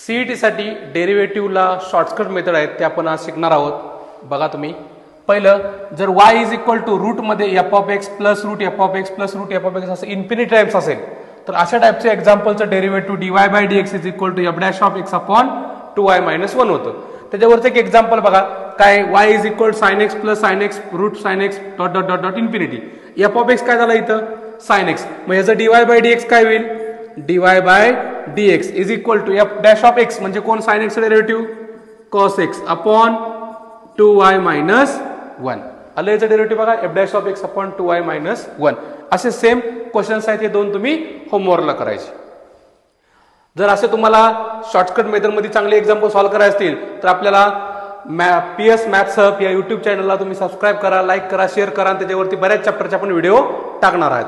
CET साठी डेरिव्हेटिव्हला shortcut method आहेत ते आपण आज शिकणार आहोत। बघा तुम्ही पहिलं जर y is equal to root मध्ये F of X plus root F of X plus root F of X असं इन्फिनिटी टाइम्स असेल तर अशा टाइपचे एक्झाम्पलचं derivative dy by dx is equal to F dash of X upon 2y minus 1 होतं। त्याच्यावरचं एक एक्झाम्पल बघा काय y is equal sine X plus sine X root sine X dot dot dot dot infinity F of x काय झालं इथं sine x मग याचं dy बाय dx काय होईल dy by dx is equal to F dash of X म्हणजे कोण sine X derivative cos x upon 2y minus 1 आलं याचं डेरिव्हेटिव्ह बघा F dash of X upon 2y minus 1 असे सेम क्वेश्चन्स आहेत हे दोन तुम्ही होमवर्कला करायचे। जर असे तुम्हाला शॉर्टकट मेथड मध्ये चांगले एक्झाम्पल सॉल्व्ह करायचे असतील तर आपल्याला PS मॅथ्स हब या YouTube चॅनलला तुम्ही सबस्क्राइब करा, लाईक करा, शेअर करा आणि त्याच्यावरती बऱ्याच चॅप्टरचे आपण व्हिडिओ टाकणार आहात।